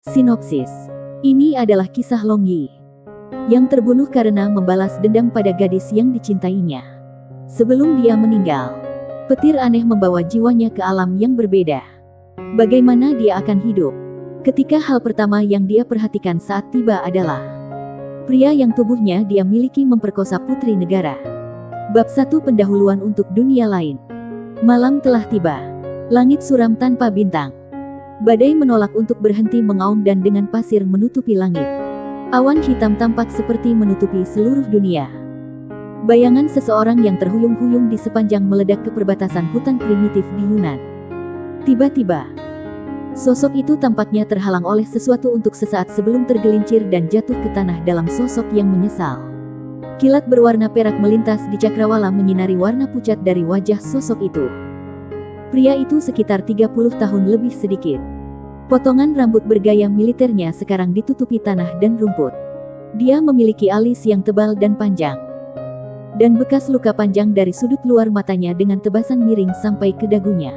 Sinopsis. Ini adalah kisah Long Yi yang terbunuh karena membalas dendam pada gadis yang dicintainya. Sebelum dia meninggal, petir aneh membawa jiwanya ke alam yang berbeda. Bagaimana dia akan hidup? Ketika hal pertama yang dia perhatikan saat tiba adalah pria yang tubuhnya dia miliki memperkosa putri negara. Bab 1 pendahuluan untuk dunia lain. Malam telah tiba. Langit suram tanpa bintang. Badai menolak untuk berhenti mengaum dan dengan pasir menutupi langit. Awan hitam tampak seperti menutupi seluruh dunia. Bayangan seseorang yang terhuyung-huyung di sepanjang meledak ke perbatasan hutan primitif di Yunan. Tiba-tiba, sosok itu tampaknya terhalang oleh sesuatu untuk sesaat sebelum tergelincir dan jatuh ke tanah dalam sosok yang menyesal. Kilat berwarna perak melintas di cakrawala menyinari warna pucat dari wajah sosok itu. Pria itu sekitar 30 tahun lebih sedikit. Potongan rambut bergaya militernya sekarang ditutupi tanah dan rumput. Dia memiliki alis yang tebal dan panjang. Dan bekas luka panjang dari sudut luar matanya dengan tebasan miring sampai ke dagunya.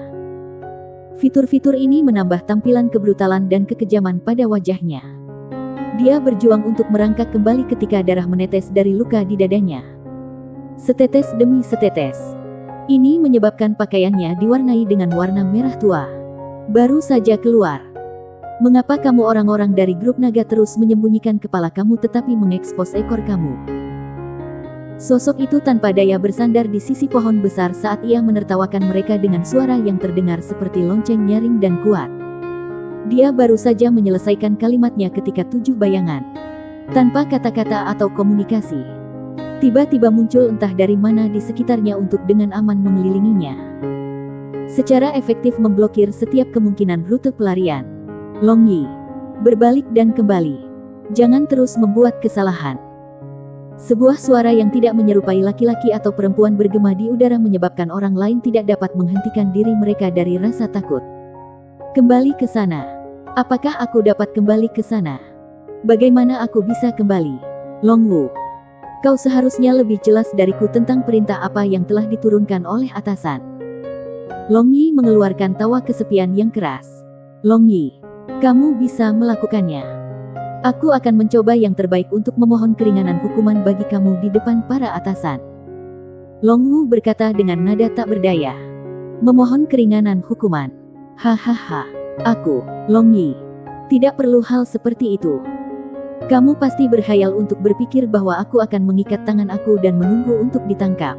Fitur-fitur ini menambah tampilan kebrutalan dan kekejaman pada wajahnya. Dia berjuang untuk merangkak kembali ketika darah menetes dari luka di dadanya. Setetes demi setetes. Ini menyebabkan pakaiannya diwarnai dengan warna merah tua. Baru saja keluar. Mengapa kamu orang-orang dari grup naga terus menyembunyikan kepala kamu tetapi mengekspos ekor kamu? Sosok itu tanpa daya bersandar di sisi pohon besar saat ia menertawakan mereka dengan suara yang terdengar seperti lonceng nyaring dan kuat. Dia baru saja menyelesaikan kalimatnya ketika 7 bayangan, tanpa kata-kata atau komunikasi, tiba-tiba muncul entah dari mana di sekitarnya untuk dengan aman mengelilinginya. Secara efektif memblokir setiap kemungkinan rute pelarian. Long Yi, berbalik dan kembali. Jangan terus membuat kesalahan. Sebuah suara yang tidak menyerupai laki-laki atau perempuan bergema di udara menyebabkan orang lain tidak dapat menghentikan diri mereka dari rasa takut. Kembali ke sana. Apakah aku dapat kembali ke sana? Bagaimana aku bisa kembali? Long Wu, kau seharusnya lebih jelas dariku tentang perintah apa yang telah diturunkan oleh atasan. Long Yi mengeluarkan tawa kesepian yang keras. Long Yi, kamu bisa melakukannya. Aku akan mencoba yang terbaik untuk memohon keringanan hukuman bagi kamu di depan para atasan. Long Wu berkata dengan nada tak berdaya. Memohon keringanan hukuman. Hahaha. Aku, Long Yi, tidak perlu hal seperti itu. Kamu pasti berkhayal untuk berpikir bahwa aku akan mengikat tangan aku dan menunggu untuk ditangkap.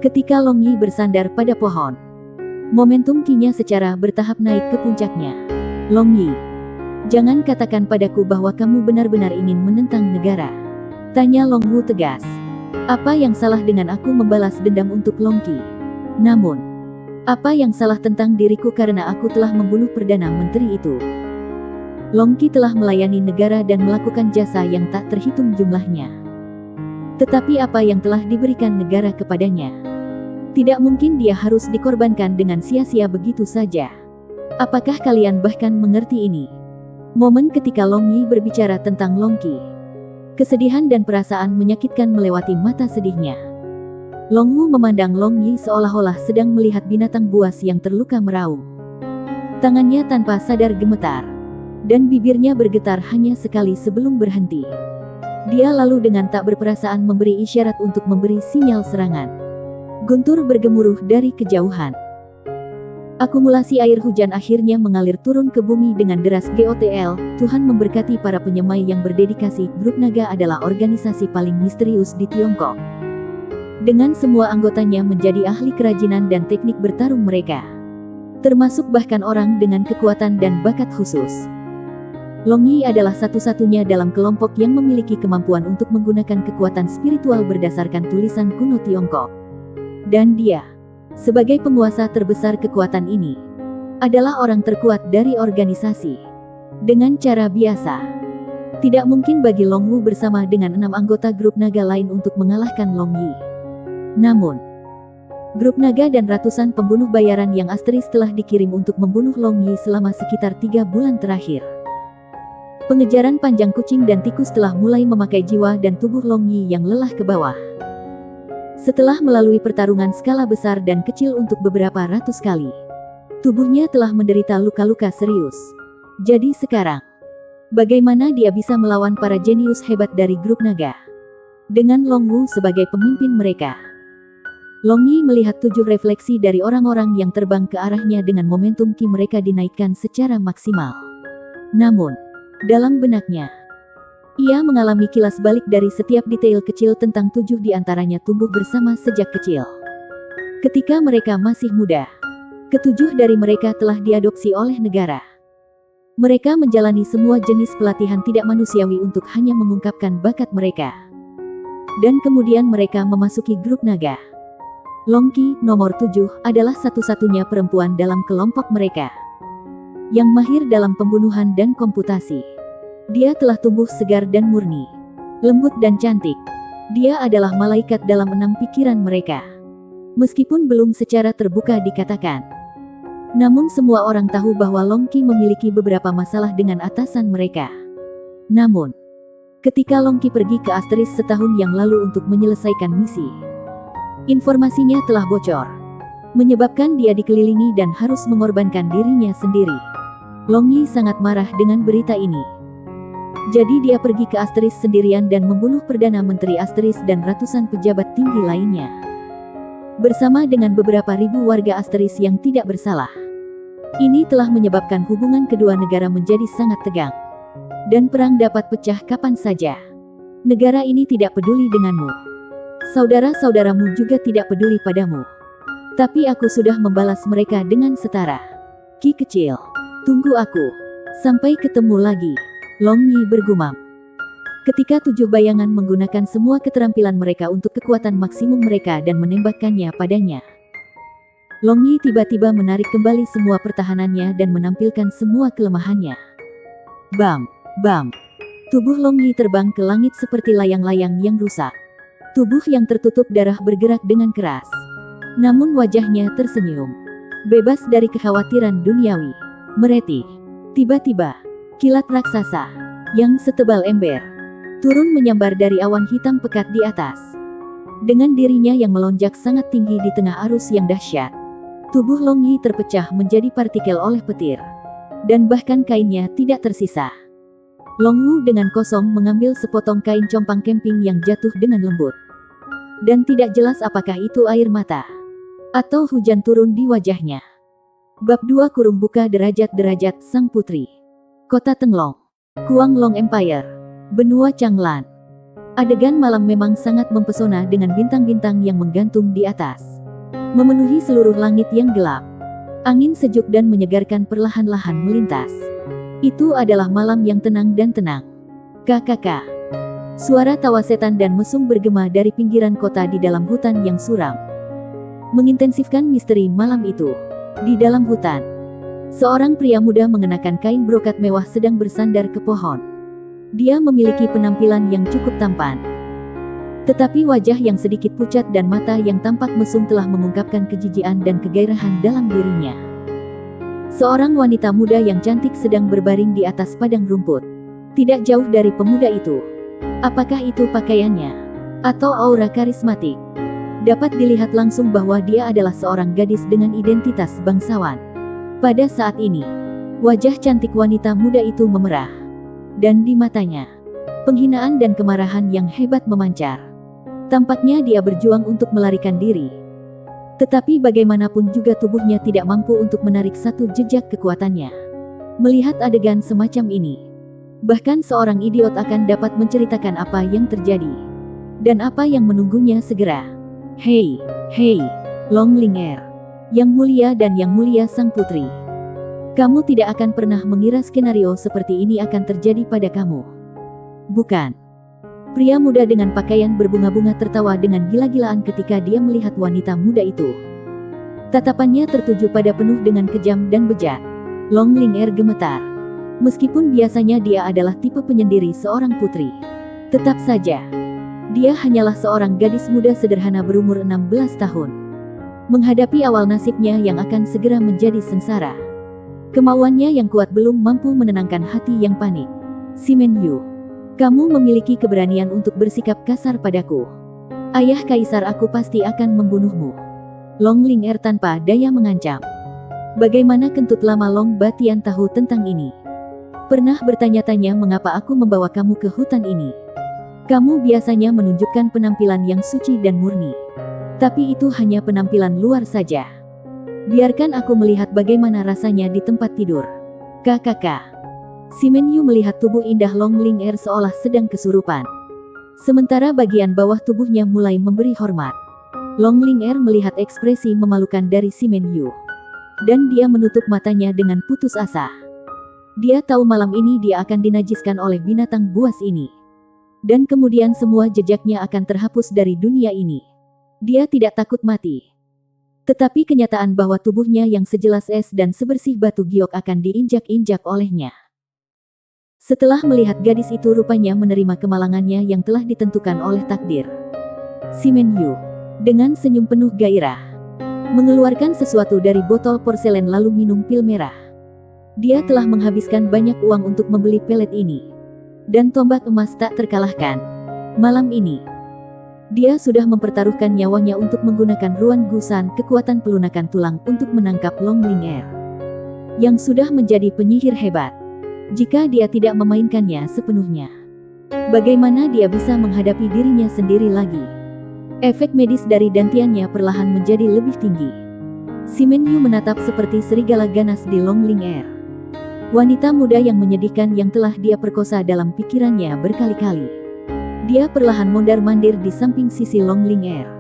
Ketika Long Yi bersandar pada pohon, momentum Qi-nya secara bertahap naik ke puncaknya. Long Yi, jangan katakan padaku bahwa kamu benar-benar ingin menentang negara. Tanya Long Wu tegas. Apa yang salah dengan aku membalas dendam untuk Long Qi? Namun, apa yang salah tentang diriku karena aku telah membunuh Perdana Menteri itu? Long Qi telah melayani negara dan melakukan jasa yang tak terhitung jumlahnya. Tetapi apa yang telah diberikan negara kepadanya? Tidak mungkin dia harus dikorbankan dengan sia-sia begitu saja. Apakah kalian bahkan mengerti ini? Momen ketika Long Yi berbicara tentang Long Qi, kesedihan dan perasaan menyakitkan melewati mata sedihnya. Long Wu memandang Long Yi seolah-olah sedang melihat binatang buas yang terluka meraung. Tangannya tanpa sadar gemetar, dan bibirnya bergetar hanya sekali sebelum berhenti. Dia lalu dengan tak berperasaan memberi isyarat untuk memberi sinyal serangan. Guntur bergemuruh dari kejauhan. Akumulasi air hujan akhirnya mengalir turun ke bumi dengan deras. GOTL, Tuhan memberkati para penyemai yang berdedikasi. Grup Naga adalah organisasi paling misterius di Tiongkok. Dengan semua anggotanya menjadi ahli kerajinan dan teknik bertarung mereka, termasuk bahkan orang dengan kekuatan dan bakat khusus. Long Yi adalah satu-satunya dalam kelompok yang memiliki kemampuan untuk menggunakan kekuatan spiritual berdasarkan tulisan kuno Tiongkok. Dan dia, sebagai penguasa terbesar kekuatan ini, adalah orang terkuat dari organisasi. Dengan cara biasa, tidak mungkin bagi Long Wu bersama dengan 6 anggota grup naga lain untuk mengalahkan Long Yi. Namun, grup naga dan ratusan pembunuh bayaran yang asteris telah dikirim untuk membunuh Long Yi selama sekitar 3 bulan terakhir. Pengejaran panjang kucing dan tikus telah mulai memakai jiwa dan tubuh Long Yi yang lelah ke bawah. Setelah melalui pertarungan skala besar dan kecil untuk beberapa ratus kali, tubuhnya telah menderita luka-luka serius. Jadi sekarang, Bagaimana dia bisa melawan para jenius hebat dari grup naga? Dengan Long Wu sebagai pemimpin mereka. Long Yi melihat 7 refleksi dari orang-orang yang terbang ke arahnya dengan momentum ki mereka dinaikkan secara maksimal. Namun, dalam benaknya, ia mengalami kilas balik dari setiap detail kecil tentang 7 di antaranya tumbuh bersama sejak kecil. Ketika mereka masih muda, ke-7 dari mereka telah diadopsi oleh negara. Mereka menjalani semua jenis pelatihan tidak manusiawi untuk hanya mengungkapkan bakat mereka. Dan kemudian mereka memasuki grup naga. Long Qi, nomor 7, adalah satu-satunya perempuan dalam kelompok mereka. Yang mahir dalam pembunuhan dan komputasi. Dia telah tumbuh segar dan murni. Lembut dan cantik. Dia adalah malaikat dalam 6 pikiran mereka. Meskipun belum secara terbuka dikatakan. Namun semua orang tahu bahwa Long Qi memiliki beberapa masalah dengan atasan mereka. Namun, ketika Long Qi pergi ke Asteris setahun yang lalu untuk menyelesaikan misi, informasinya telah bocor, menyebabkan dia dikelilingi dan harus mengorbankan dirinya sendiri. Long Yi sangat marah dengan berita ini. Jadi dia pergi ke Asteris sendirian dan membunuh Perdana Menteri Asteris dan ratusan pejabat tinggi lainnya. Bersama dengan beberapa ribu warga Asteris yang tidak bersalah. Ini telah menyebabkan hubungan kedua negara menjadi sangat tegang. Dan perang dapat pecah kapan saja. Negara ini tidak peduli denganmu. Saudara-saudaramu juga tidak peduli padamu. Tapi aku sudah membalas mereka dengan setara. Qi kecil, tunggu aku. Sampai ketemu lagi. Long Yi bergumam. Ketika 7 bayangan menggunakan semua keterampilan mereka untuk kekuatan maksimum mereka dan menembakkannya padanya. Long Yi tiba-tiba menarik kembali semua pertahanannya dan menampilkan semua kelemahannya. Bam, bam. Tubuh Long Yi terbang ke langit seperti layang-layang yang rusak. Tubuh yang tertutup darah bergerak dengan keras. Namun wajahnya tersenyum. Bebas dari kekhawatiran duniawi. Mereti. Tiba-tiba, kilat raksasa, yang setebal ember, turun menyambar dari awan hitam pekat di atas. Dengan dirinya yang melonjak sangat tinggi di tengah arus yang dahsyat. Tubuh Long Yi terpecah menjadi partikel oleh petir. Dan bahkan kainnya tidak tersisa. Long Wu dengan kosong mengambil sepotong kain compang camping yang jatuh dengan lembut. Dan tidak jelas apakah itu air mata. Atau hujan turun di wajahnya. Bab 2 kurung buka derajat-derajat Sang Putri. Kota Tenglong. Kuang Long Empire. Benua Changlan. Adegan malam memang sangat mempesona dengan bintang-bintang yang menggantung di atas. Memenuhi seluruh langit yang gelap. Angin sejuk dan menyegarkan perlahan-lahan melintas. Itu adalah malam yang tenang dan tenang. KKK. Suara tawa setan dan mesum bergema dari pinggiran kota di dalam hutan yang suram. Mengintensifkan misteri malam itu. Di dalam hutan, seorang pria muda mengenakan kain brokat mewah sedang bersandar ke pohon. Dia memiliki penampilan yang cukup tampan. Tetapi wajah yang sedikit pucat dan mata yang tampak mesum telah mengungkapkan kejijian dan kegairahan dalam dirinya. Seorang wanita muda yang cantik sedang berbaring di atas padang rumput. Tidak jauh dari pemuda itu. Apakah itu pakaiannya? Atau aura karismatik? Dapat dilihat langsung bahwa dia adalah seorang gadis dengan identitas bangsawan. Pada saat ini, wajah cantik wanita muda itu memerah. Dan di matanya, penghinaan dan kemarahan yang hebat memancar. Tampaknya dia berjuang untuk melarikan diri. Tetapi bagaimanapun juga tubuhnya tidak mampu untuk menarik satu jejak kekuatannya. Melihat adegan semacam ini, bahkan seorang idiot akan dapat menceritakan apa yang terjadi. Dan apa yang menunggunya segera. Hei, Long Ling yang mulia dan yang mulia Sang Putri. Kamu tidak akan pernah mengira skenario seperti ini akan terjadi pada kamu. Bukan. Pria muda dengan pakaian berbunga-bunga tertawa dengan gila-gilaan ketika dia melihat wanita muda itu. Tatapannya tertuju pada penuh dengan kejam dan bejat. Long Ling gemetar. Meskipun biasanya dia adalah tipe penyendiri seorang putri. Tetap saja, dia hanyalah seorang gadis muda sederhana berumur 16 tahun. Menghadapi awal nasibnya yang akan segera menjadi sengsara. Kemauannya yang kuat belum mampu menenangkan hati yang panik. Simen Yu, kamu memiliki keberanian untuk bersikap kasar padaku. Ayah kaisar aku pasti akan membunuhmu. Long Ling tanpa daya mengancam. Bagaimana kentut lama Long Batian tahu tentang ini? Pernah bertanya-tanya mengapa aku membawa kamu ke hutan ini? Kamu biasanya menunjukkan penampilan yang suci dan murni. Tapi itu hanya penampilan luar saja. Biarkan aku melihat bagaimana rasanya di tempat tidur. Kakak. Si Menyu melihat tubuh indah Long Ling Er seolah sedang kesurupan. Sementara bagian bawah tubuhnya mulai memberi hormat. Long Ling Er melihat ekspresi memalukan dari si Menyu. Dan dia menutup matanya dengan putus asa. Dia tahu malam ini dia akan dinajiskan oleh binatang buas ini. Dan kemudian semua jejaknya akan terhapus dari dunia ini. Dia tidak takut mati. Tetapi kenyataan bahwa tubuhnya yang sejelas es dan sebersih batu giok akan diinjak-injak olehnya. Setelah melihat gadis itu rupanya menerima kemalangannya yang telah ditentukan oleh takdir. Si Menyu, dengan senyum penuh gairah, mengeluarkan sesuatu dari botol porselen lalu minum pil merah. Dia telah menghabiskan banyak uang untuk membeli pelet ini. Dan tombak emas tak terkalahkan. Malam ini, dia sudah mempertaruhkan nyawanya untuk menggunakan Ruan Gusan, kekuatan pelunakan tulang, untuk menangkap Long Ling Er, yang sudah menjadi penyihir hebat. Jika dia tidak memainkannya sepenuhnya, bagaimana dia bisa menghadapi dirinya sendiri lagi? Efek medis dari dantiannya perlahan menjadi lebih tinggi. Si Menyu menatap seperti serigala ganas di Long Ling Er. Wanita muda yang menyedihkan yang telah dia perkosa dalam pikirannya berkali-kali. Dia perlahan mondar-mandir di samping sisi Long Ling Er.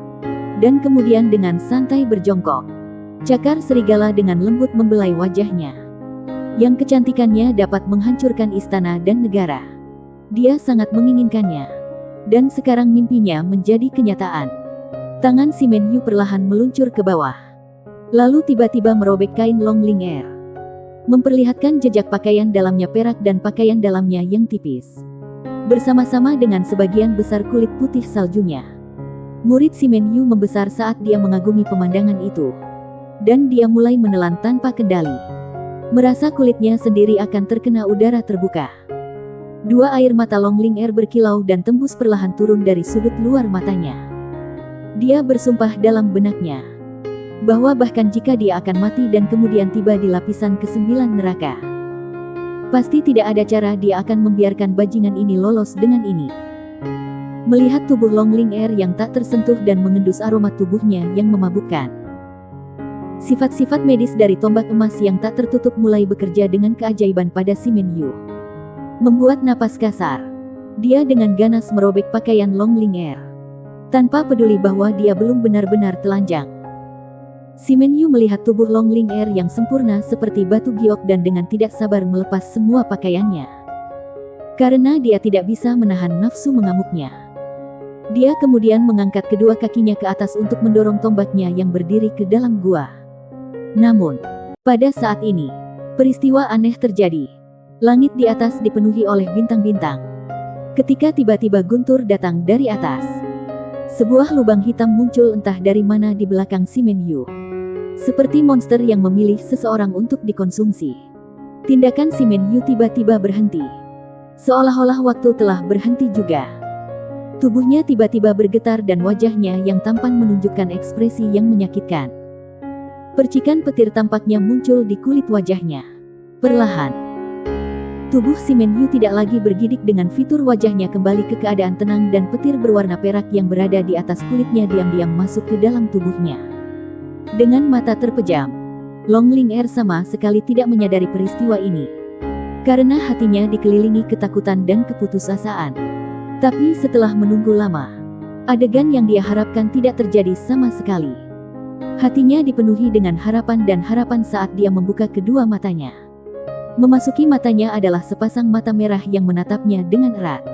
Dan kemudian dengan santai berjongkok. Cakar serigala dengan lembut membelai wajahnya. Yang kecantikannya dapat menghancurkan istana dan negara. Dia sangat menginginkannya. Dan sekarang mimpinya menjadi kenyataan. Tangan si Menyu perlahan meluncur ke bawah. Lalu tiba-tiba merobek kain Long Ling Er. Memperlihatkan jejak pakaian dalamnya perak dan pakaian dalamnya yang tipis. Bersama-sama dengan sebagian besar kulit putih saljunya. Murid si Menyu membesar saat dia mengagumi pemandangan itu. Dan dia mulai menelan tanpa kendali. Merasa kulitnya sendiri akan terkena udara terbuka. Dua air mata Long Ling Er berkilau dan tembus perlahan turun dari sudut luar matanya. Dia bersumpah dalam benaknya bahwa bahkan jika dia akan mati dan kemudian tiba di lapisan ke-9 neraka, pasti tidak ada cara dia akan membiarkan bajingan ini lolos dengan ini. Melihat tubuh Long Ling Er yang tak tersentuh dan mengendus aroma tubuhnya yang memabukkan, sifat-sifat medis dari tombak emas yang tak tertutup mulai bekerja dengan keajaiban pada si Menyu. Membuat napas kasar, dia dengan ganas merobek pakaian Long Ling Er, tanpa peduli bahwa dia belum benar-benar telanjang. Si Menyu melihat tubuh Long Ling Er yang sempurna seperti batu giok dan dengan tidak sabar melepas semua pakaiannya. Karena dia tidak bisa menahan nafsu mengamuknya. Dia kemudian mengangkat kedua kakinya ke atas untuk mendorong tombaknya yang berdiri ke dalam gua. Namun, pada saat ini, peristiwa aneh terjadi. Langit di atas dipenuhi oleh bintang-bintang. Ketika tiba-tiba guntur datang dari atas. Sebuah lubang hitam muncul entah dari mana di belakang si Menyu. Seperti monster yang memilih seseorang untuk dikonsumsi. Tindakan si Menyu tiba-tiba berhenti. Seolah-olah waktu telah berhenti juga. Tubuhnya tiba-tiba bergetar dan wajahnya yang tampan menunjukkan ekspresi yang menyakitkan. Percikan petir tampaknya muncul di kulit wajahnya. Perlahan, tubuh si Menyu tidak lagi bergidik dengan fitur wajahnya kembali ke keadaan tenang dan petir berwarna perak yang berada di atas kulitnya diam-diam masuk ke dalam tubuhnya. Dengan mata terpejam, Long Ling Er sama sekali tidak menyadari peristiwa ini. Karena hatinya dikelilingi ketakutan dan keputusasaan. Tapi setelah menunggu lama, adegan yang dia harapkan tidak terjadi sama sekali. Hatinya dipenuhi dengan harapan dan harapan saat dia membuka kedua matanya. Memasuki matanya adalah sepasang mata merah yang menatapnya dengan erat.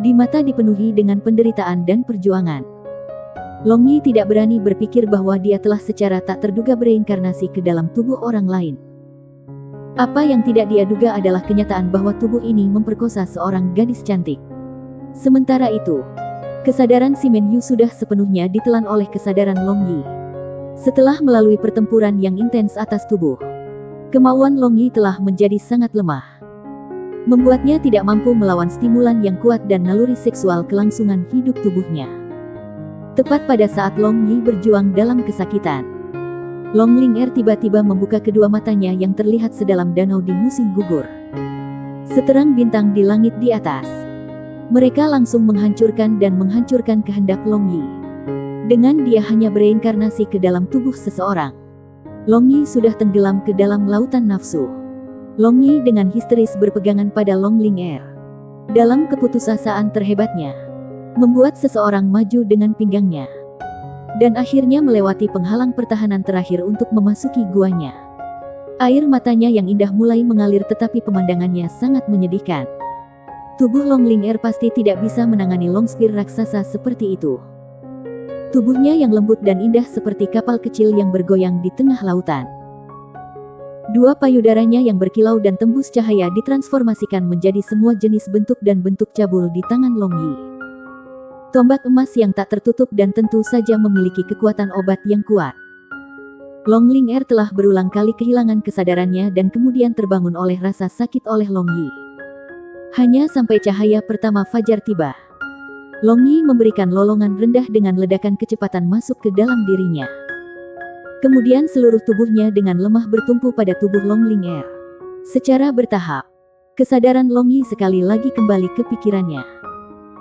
Di mata dipenuhi dengan penderitaan dan perjuangan. Long Yi tidak berani berpikir bahwa dia telah secara tak terduga bereinkarnasi ke dalam tubuh orang lain. Apa yang tidak dia duga adalah kenyataan bahwa tubuh ini memperkosa seorang gadis cantik. Sementara itu, kesadaran si Menyu sudah sepenuhnya ditelan oleh kesadaran Long Yi. Setelah melalui pertempuran yang intens atas tubuh, kemauan Long Yi telah menjadi sangat lemah. Membuatnya tidak mampu melawan stimulan yang kuat dan naluri seksual kelangsungan hidup tubuhnya. Tepat pada saat Long Yi berjuang dalam kesakitan, Long Ling Er tiba-tiba membuka kedua matanya yang terlihat sedalam danau di musim gugur. seterang bintang di langit di atas. Mereka langsung menghancurkan dan menghancurkan kehendak Long Yi. Dengan dia hanya bereinkarnasi ke dalam tubuh seseorang, Long Yi sudah tenggelam ke dalam lautan nafsu. Long Yi dengan histeris berpegangan pada Long Ling Er. Dalam keputusasaan terhebatnya, membuat seseorang maju dengan pinggangnya. Dan akhirnya melewati penghalang pertahanan terakhir untuk memasuki guanya. Air matanya yang indah mulai mengalir tetapi pemandangannya sangat menyedihkan. Tubuh Long Ling Er pasti tidak bisa menangani Long Spear raksasa seperti itu. Tubuhnya yang lembut dan indah seperti kapal kecil yang bergoyang di tengah lautan. Dua payudaranya yang berkilau dan tembus cahaya ditransformasikan menjadi semua jenis bentuk dan bentuk cabul di tangan Long Yi. Tombak emas yang tak tertutup dan tentu saja memiliki kekuatan obat yang kuat. Long Ling Er telah berulang kali kehilangan kesadarannya dan kemudian terbangun oleh rasa sakit oleh Long Yi. Hanya sampai cahaya pertama fajar tiba, Long Yi memberikan lolongan rendah dengan ledakan kecepatan masuk ke dalam dirinya. Kemudian seluruh tubuhnya dengan lemah bertumpu pada tubuh Long Ling Er. Secara bertahap, kesadaran Long Yi sekali lagi kembali ke pikirannya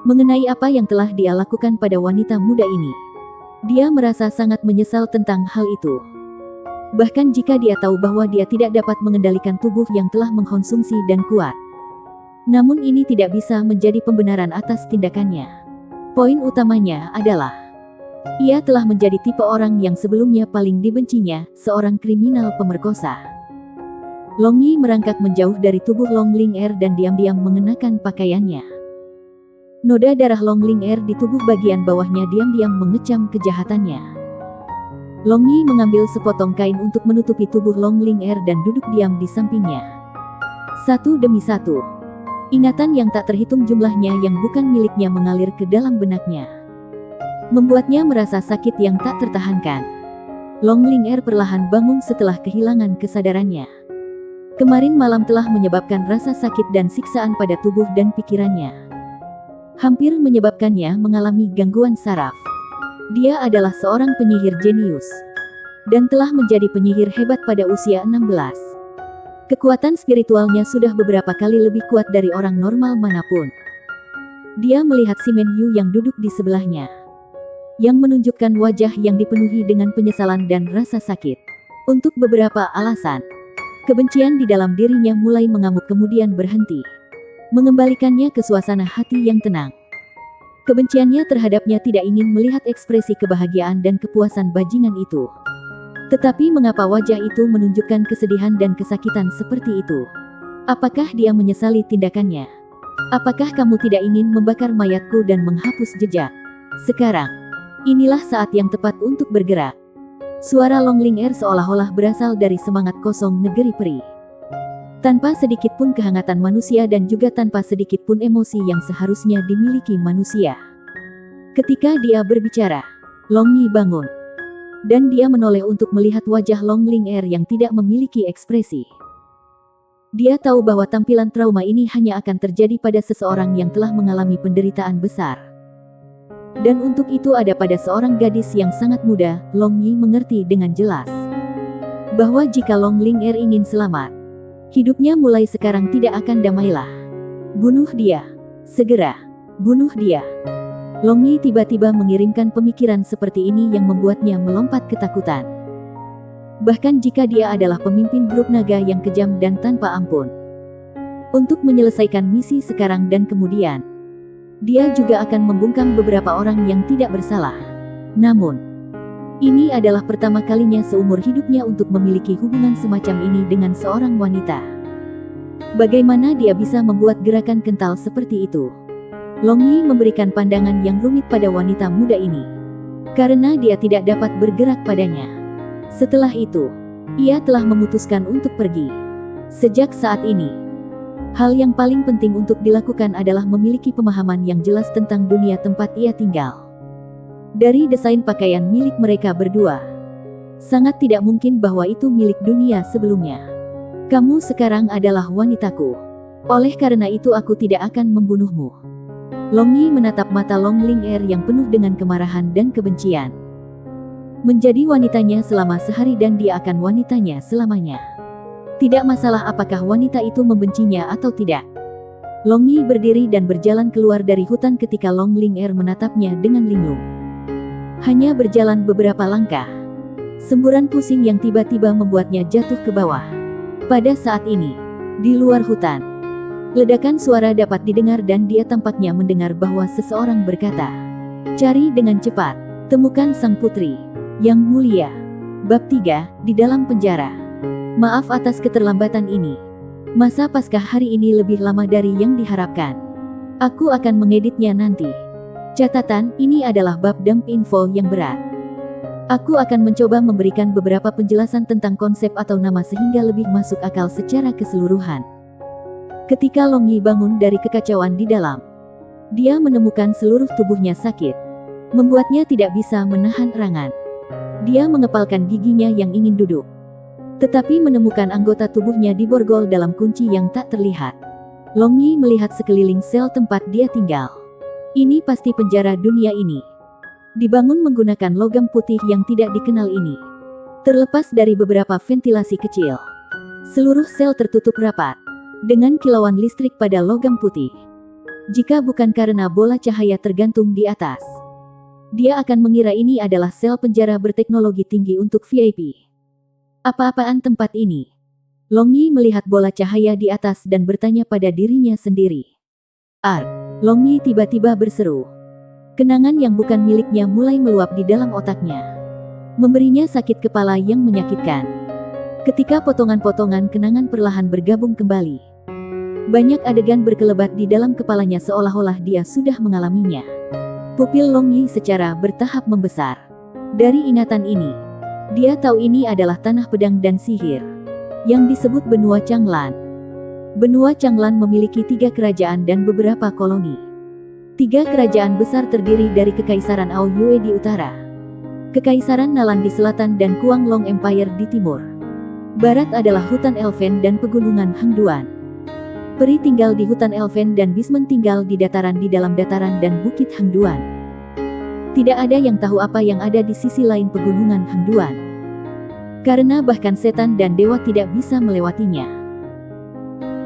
mengenai apa yang telah dia lakukan pada wanita muda ini. Dia merasa sangat menyesal tentang hal itu. Bahkan jika dia tahu bahwa dia tidak dapat mengendalikan tubuh yang telah mengkonsumsi dan kuat. Namun ini tidak bisa menjadi pembenaran atas tindakannya. Poin utamanya adalah, ia telah menjadi tipe orang yang sebelumnya paling dibencinya, seorang kriminal pemerkosa. Long Yi merangkak menjauh dari tubuh Long Ling Er dan diam-diam mengenakan pakaiannya. Noda darah Long Ling Er di tubuh bagian bawahnya diam-diam mengecam kejahatannya. Long Yi mengambil sepotong kain untuk menutupi tubuh Long Ling Er dan duduk diam di sampingnya. Satu demi satu, ingatan yang tak terhitung jumlahnya yang bukan miliknya mengalir ke dalam benaknya, membuatnya merasa sakit yang tak tertahankan. Long Ling Er perlahan bangun setelah kehilangan kesadarannya. Kemarin malam telah menyebabkan rasa sakit dan siksaan pada tubuh dan pikirannya. Hampir menyebabkannya mengalami gangguan saraf. Dia adalah seorang penyihir jenius dan telah menjadi penyihir hebat pada usia 16. Kekuatan spiritualnya sudah beberapa kali lebih kuat dari orang normal manapun. Dia melihat si Men Yu yang duduk di sebelahnya, yang menunjukkan wajah yang dipenuhi dengan penyesalan dan rasa sakit. Untuk beberapa alasan, kebencian di dalam dirinya mulai mengamuk kemudian berhenti, mengembalikannya ke suasana hati yang tenang. Kebenciannya terhadapnya tidak ingin melihat ekspresi kebahagiaan dan kepuasan bajingan itu. Tetapi mengapa wajah itu menunjukkan kesedihan dan kesakitan seperti itu? Apakah dia menyesali tindakannya? Apakah kamu tidak ingin membakar mayatku dan menghapus jejak? Sekarang, inilah saat yang tepat untuk bergerak. Suara Long Ling Er seolah-olah berasal dari semangat kosong negeri peri. Tanpa sedikit pun kehangatan manusia dan juga tanpa sedikit pun emosi yang seharusnya dimiliki manusia. Ketika dia berbicara, Long Yi bangun. Dan dia menoleh untuk melihat wajah Long Ling Er yang tidak memiliki ekspresi. Dia tahu bahwa tampilan trauma ini hanya akan terjadi pada seseorang yang telah mengalami penderitaan besar. Dan untuk itu ada pada seorang gadis yang sangat muda, Long Yi mengerti dengan jelas bahwa jika Long Ling Er ingin selamat, hidupnya mulai sekarang tidak akan damailah. Bunuh dia. Segera. Bunuh dia. Long Yi tiba-tiba mengirimkan pemikiran seperti ini yang membuatnya melompat ketakutan. Bahkan jika dia adalah pemimpin grup naga yang kejam dan tanpa ampun. Untuk menyelesaikan misi sekarang dan kemudian, dia juga akan membungkam beberapa orang yang tidak bersalah. Namun, ini adalah pertama kalinya seumur hidupnya untuk memiliki hubungan semacam ini dengan seorang wanita. Bagaimana dia bisa membuat gerakan kental seperti itu? Long Yi memberikan pandangan yang rumit pada wanita muda ini, karena dia tidak dapat bergerak padanya. Setelah itu, ia telah memutuskan untuk pergi. Sejak saat ini, hal yang paling penting untuk dilakukan adalah memiliki pemahaman yang jelas tentang dunia tempat ia tinggal. Dari desain pakaian milik mereka berdua, sangat tidak mungkin bahwa itu milik dunia sebelumnya. Kamu sekarang adalah wanitaku. Oleh karena itu aku tidak akan membunuhmu. Long Yi menatap mata Long Ling Er yang penuh dengan kemarahan dan kebencian. Menjadi wanitanya selama sehari dan dia akan wanitanya selamanya. Tidak masalah apakah wanita itu membencinya atau tidak. Long Yi berdiri dan berjalan keluar dari hutan ketika Long Ling menatapnya dengan linglung. Hanya berjalan beberapa langkah. Semburan pusing yang tiba-tiba membuatnya jatuh ke bawah. Pada saat ini, di luar hutan, ledakan suara dapat didengar dan dia tampaknya mendengar bahwa seseorang berkata, "Cari dengan cepat, temukan sang putri yang mulia." Bab 3, di dalam penjara. Maaf atas keterlambatan ini. Masa Paskah hari ini lebih lama dari yang diharapkan. Aku akan mengeditnya nanti. Catatan, ini adalah bab dump info yang berat. Aku akan mencoba memberikan beberapa penjelasan tentang konsep atau nama sehingga lebih masuk akal secara keseluruhan. Ketika Long Yi bangun dari kekacauan di dalam, dia menemukan seluruh tubuhnya sakit, membuatnya tidak bisa menahan erangan. Dia mengepalkan giginya yang ingin duduk, tetapi menemukan anggota tubuhnya diborgol dalam kunci yang tak terlihat. Long Yi melihat sekeliling sel tempat dia tinggal. Ini pasti penjara dunia ini. Dibangun menggunakan logam putih yang tidak dikenal ini. Terlepas dari beberapa ventilasi kecil, seluruh sel tertutup rapat dengan kilauan listrik pada logam putih. Jika bukan karena bola cahaya tergantung di atas, dia akan mengira ini adalah sel penjara berteknologi tinggi untuk VIP. Apa-apaan tempat ini? Long Yi melihat bola cahaya di atas dan bertanya pada dirinya sendiri. "Ark!" Long Yi tiba-tiba berseru. Kenangan yang bukan miliknya mulai meluap di dalam otaknya, memberinya sakit kepala yang menyakitkan. Ketika potongan-potongan kenangan perlahan bergabung kembali, banyak adegan berkelebat di dalam kepalanya seolah-olah dia sudah mengalaminya. Pupil Long Yi secara bertahap membesar. Dari ingatan ini, dia tahu ini adalah tanah pedang dan sihir, yang disebut Benua Changlan. Benua Changlan memiliki 3 kerajaan dan beberapa koloni. 3 kerajaan besar terdiri dari Kekaisaran Ao Yue di utara, Kekaisaran Nalan di selatan dan Kuang Long Empire di timur. Barat adalah hutan Elfen dan pegunungan Hengduan. Peri tinggal di hutan Elfen dan Bismen tinggal di dataran di dalam dataran dan bukit Hengduan. Tidak ada yang tahu apa yang ada di sisi lain pegunungan Hengduan, karena bahkan setan dan dewa tidak bisa melewatinya.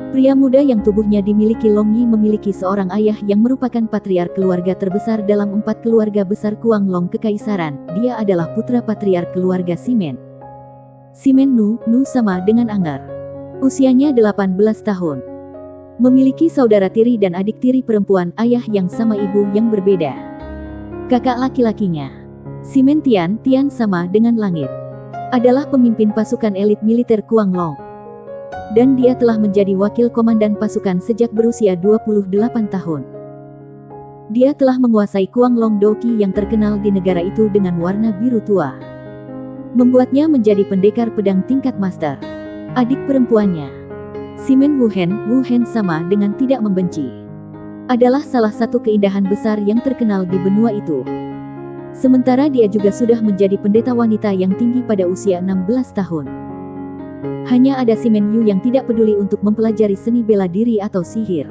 Pria muda yang tubuhnya dimiliki Long Yi memiliki seorang ayah yang merupakan patriark keluarga terbesar dalam 4 keluarga besar Kuang Long Kekaisaran. Dia adalah putra patriark keluarga Simen. Simen Nu sama dengan Anger. Usianya 18 tahun. Memiliki saudara tiri dan adik tiri perempuan, ayah yang sama ibu yang berbeda. Kakak laki-lakinya, Simen Tian sama dengan langit, adalah pemimpin pasukan elit militer Kuang Long. Dan dia telah menjadi wakil komandan pasukan sejak berusia 28 tahun. Dia telah menguasai Kuang Long Doki yang terkenal di negara itu dengan warna biru tua, membuatnya menjadi pendekar pedang tingkat master. Adik perempuannya, Simen Wu Hen sama dengan tidak membenci, adalah salah satu keindahan besar yang terkenal di benua itu. Sementara dia juga sudah menjadi pendeta wanita yang tinggi pada usia 16 tahun. Hanya ada Simen Yu yang tidak peduli untuk mempelajari seni bela diri atau sihir,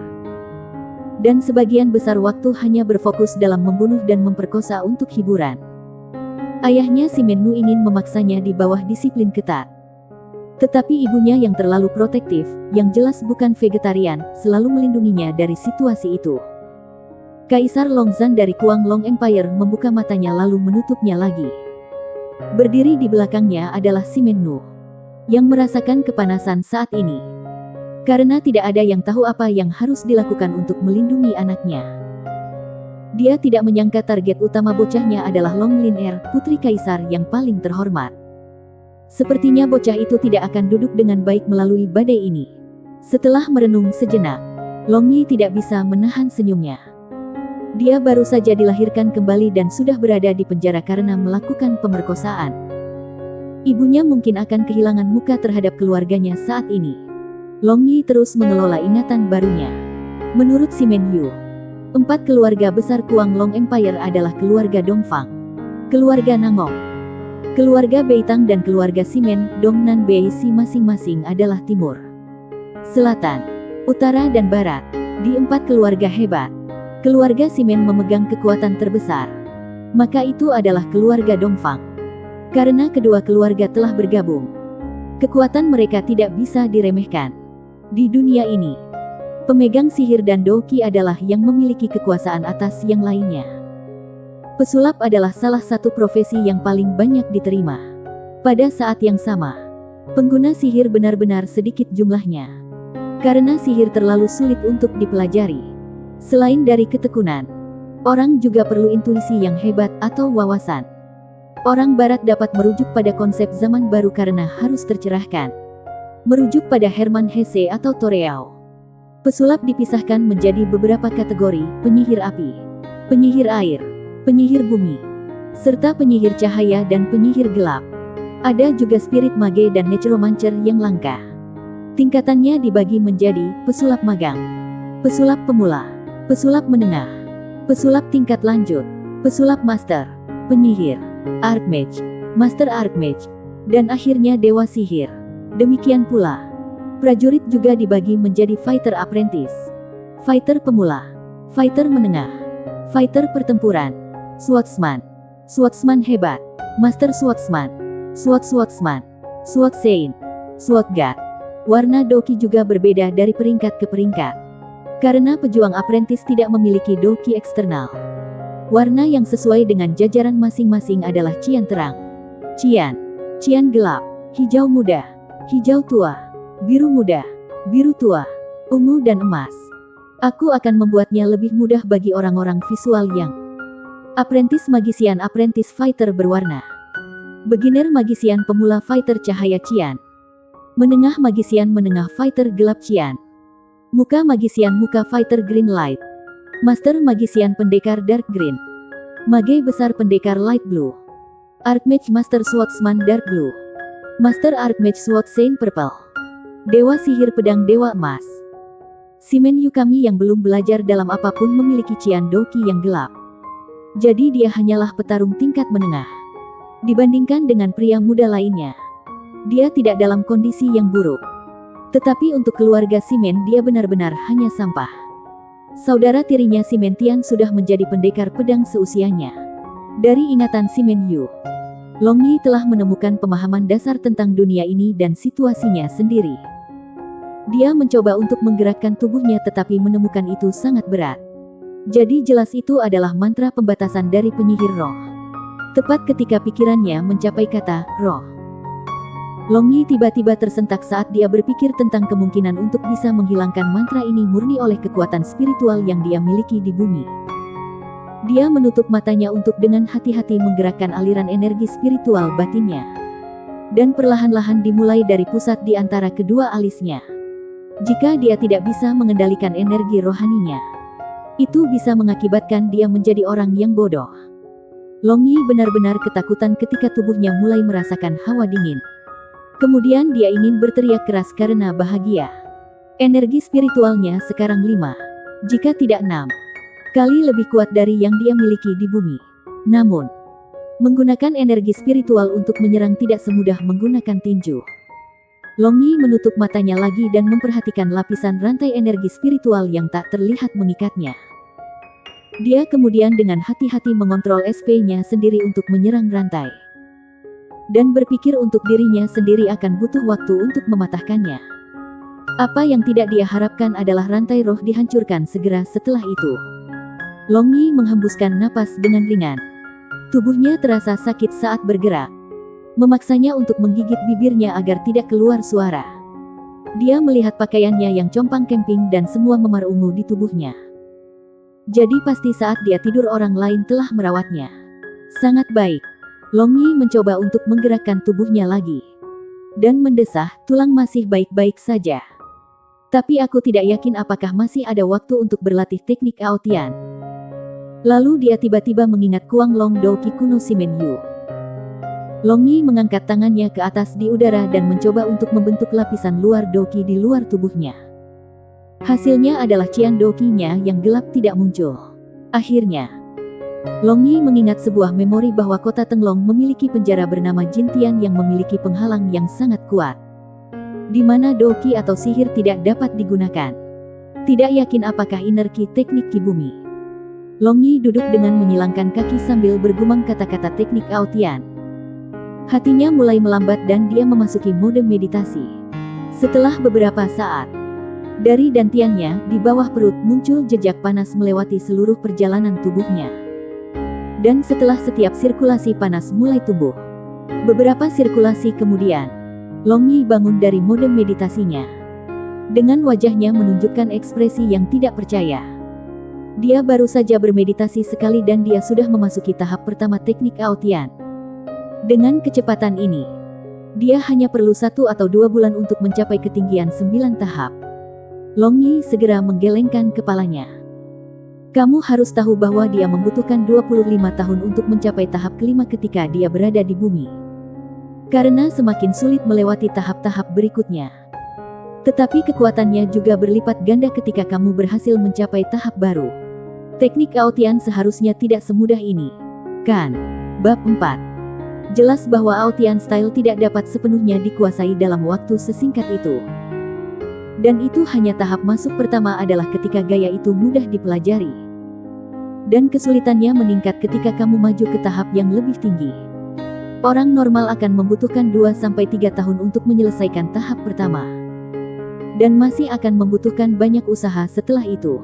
dan sebagian besar waktu hanya berfokus dalam membunuh dan memperkosa untuk hiburan. Ayahnya Simen Nu ingin memaksanya di bawah disiplin ketat, tetapi ibunya yang terlalu protektif, yang jelas bukan vegetarian, selalu melindunginya dari situasi itu. Kaisar Longzhan dari Kuang Long Empire membuka matanya lalu menutupnya lagi. Berdiri di belakangnya adalah Simen Nu, yang merasakan kepanasan saat ini, karena tidak ada yang tahu apa yang harus dilakukan untuk melindungi anaknya. Dia tidak menyangka target utama bocahnya adalah Long Lin putri kaisar yang paling terhormat. Sepertinya bocah itu tidak akan duduk dengan baik melalui badai ini. Setelah merenung sejenak, Long Yi tidak bisa menahan senyumnya. Dia baru saja dilahirkan kembali dan sudah berada di penjara karena melakukan pemerkosaan. Ibunya mungkin akan kehilangan muka terhadap keluarganya saat ini. Long Yi terus mengelola ingatan barunya. Menurut Simen Yu, 4 keluarga besar Kuang Long Empire adalah keluarga Dongfang, keluarga Nangong, keluarga Beitang dan keluarga Simen, Dongnan Beisi masing-masing adalah timur, selatan, utara dan barat. Di 4 keluarga hebat, keluarga Simen memegang kekuatan terbesar. Maka itu adalah keluarga Dongfang. Karena kedua keluarga telah bergabung, kekuatan mereka tidak bisa diremehkan. Di dunia ini, Pemegang sihir dan doki adalah yang memiliki kekuasaan atas yang lainnya. Pesulap adalah salah satu profesi yang paling banyak diterima. Pada saat yang sama, pengguna sihir benar-benar sedikit jumlahnya. Karena sihir terlalu sulit untuk dipelajari. Selain dari ketekunan, orang juga perlu intuisi yang hebat atau wawasan. Orang barat dapat merujuk pada konsep zaman baru karena harus tercerahkan. Merujuk pada Hermann Hesse atau Toreau. Pesulap dipisahkan menjadi beberapa kategori: penyihir api, penyihir air, penyihir bumi, serta penyihir cahaya dan penyihir gelap. Ada juga spirit mage dan necromancer yang langka. Tingkatannya dibagi menjadi pesulap magang, pesulap pemula, pesulap menengah, pesulap tingkat lanjut, pesulap master, penyihir, archmage, master archmage, dan akhirnya dewa sihir. Demikian pula, prajurit juga dibagi menjadi fighter apprentice, fighter pemula, fighter menengah, fighter pertempuran, swordsman, swordsman hebat, master swordsman, swordsman, sword saint, sword god. Warna doki juga berbeda dari peringkat ke peringkat. Karena pejuang apprentice tidak memiliki doki eksternal. Warna yang sesuai dengan jajaran masing-masing adalah cian terang, cian, cian gelap, hijau muda, hijau tua, biru muda, biru tua, ungu dan emas. Aku akan membuatnya lebih mudah bagi orang-orang visual yang apprentice magician apprentice fighter berwarna, beginner magician pemula fighter cahaya cian, menengah magician menengah fighter gelap cian, muka magician muka fighter green light, master magician pendekar dark green, mage besar pendekar light blue, archmage master swordsman dark blue, master archmage sword saint purple, dewa sihir pedang dewa emas. Shimen Yukami yang belum belajar dalam apapun memiliki cian doki yang gelap. Jadi dia hanyalah petarung tingkat menengah. Dibandingkan dengan pria muda lainnya, dia tidak dalam kondisi yang buruk. Tetapi untuk keluarga Shimen dia benar-benar hanya sampah. Saudara tirinya Shimen Tian sudah menjadi pendekar pedang seusianya. Dari ingatan Shimen Yu, Long Yi telah menemukan pemahaman dasar tentang dunia ini dan situasinya sendiri. Dia mencoba untuk menggerakkan tubuhnya tetapi menemukan itu sangat berat. Jadi jelas itu adalah mantra pembatasan dari penyihir roh. Tepat ketika pikirannya mencapai kata roh, Long Yi tiba-tiba tersentak saat dia berpikir tentang kemungkinan untuk bisa menghilangkan mantra ini murni oleh kekuatan spiritual yang dia miliki di bumi. Dia menutup matanya untuk dengan hati-hati menggerakkan aliran energi spiritual batinnya. Dan perlahan-lahan dimulai dari pusat di antara kedua alisnya. Jika dia tidak bisa mengendalikan energi rohaninya, itu bisa mengakibatkan dia menjadi orang yang bodoh. Long Yi benar-benar ketakutan ketika tubuhnya mulai merasakan hawa dingin. Kemudian dia ingin berteriak keras karena bahagia. Energi spiritualnya sekarang 5, jika tidak 6 kali lebih kuat dari yang dia miliki di bumi. Namun, menggunakan energi spiritual untuk menyerang tidak semudah menggunakan tinju. Long Yi menutup matanya lagi dan memperhatikan lapisan rantai energi spiritual yang tak terlihat mengikatnya. Dia kemudian dengan hati-hati mengontrol SP-nya sendiri untuk menyerang rantai. Dan berpikir untuk dirinya sendiri akan butuh waktu untuk mematahkannya. Apa yang tidak dia harapkan adalah rantai roh dihancurkan segera setelah itu. Long Yi menghembuskan napas dengan ringan. Tubuhnya terasa sakit saat bergerak. Memaksanya untuk menggigit bibirnya agar tidak keluar suara. Dia melihat pakaiannya yang compang camping dan semua memar ungu di tubuhnya. Jadi pasti saat dia tidur orang lain telah merawatnya. Sangat baik. Long Yi mencoba untuk menggerakkan tubuhnya lagi. Dan mendesah, tulang masih baik-baik saja. Tapi aku tidak yakin apakah masih ada waktu untuk berlatih teknik Aotian. Lalu dia tiba-tiba mengingat Kuang Long Doki kuno Shimen Yu. Long Yi mengangkat tangannya ke atas di udara dan mencoba untuk membentuk lapisan luar doki di luar tubuhnya. Hasilnya adalah cian dokinya yang gelap tidak muncul. Akhirnya, Long Yi mengingat sebuah memori bahwa kota Tenglong memiliki penjara bernama Jintian yang memiliki penghalang yang sangat kuat. Di mana doki atau sihir tidak dapat digunakan. Tidak yakin apakah inner ki teknik ki bumi. Long Yi duduk dengan menyilangkan kaki sambil bergumam kata-kata teknik Aotian. Hatinya mulai melambat dan dia memasuki mode meditasi. Setelah beberapa saat, Dari dantiannya, di bawah perut muncul jejak panas melewati seluruh perjalanan tubuhnya. Dan setelah setiap sirkulasi panas mulai tumbuh, beberapa sirkulasi kemudian, Long Yi bangun dari mode meditasinya. Dengan wajahnya menunjukkan ekspresi yang tidak percaya. Dia baru saja bermeditasi sekali dan dia sudah memasuki tahap pertama teknik Aotian. Dengan kecepatan ini, dia hanya perlu 1 atau 2 bulan untuk mencapai ketinggian 9 tahap. Long Yi segera menggelengkan kepalanya. Kamu harus tahu bahwa dia membutuhkan 25 tahun untuk mencapai tahap kelima ketika dia berada di bumi. Karena semakin sulit melewati tahap-tahap berikutnya. Tetapi kekuatannya juga berlipat ganda ketika kamu berhasil mencapai tahap baru. Teknik Aotian seharusnya tidak semudah ini. Kan? Bab 4. Jelas bahwa Aotian Style tidak dapat sepenuhnya dikuasai dalam waktu sesingkat itu. Dan itu hanya tahap masuk pertama adalah ketika gaya itu mudah dipelajari. Dan kesulitannya meningkat ketika kamu maju ke tahap yang lebih tinggi. Orang normal akan membutuhkan 2-3 tahun untuk menyelesaikan tahap pertama. Dan masih akan membutuhkan banyak usaha setelah itu.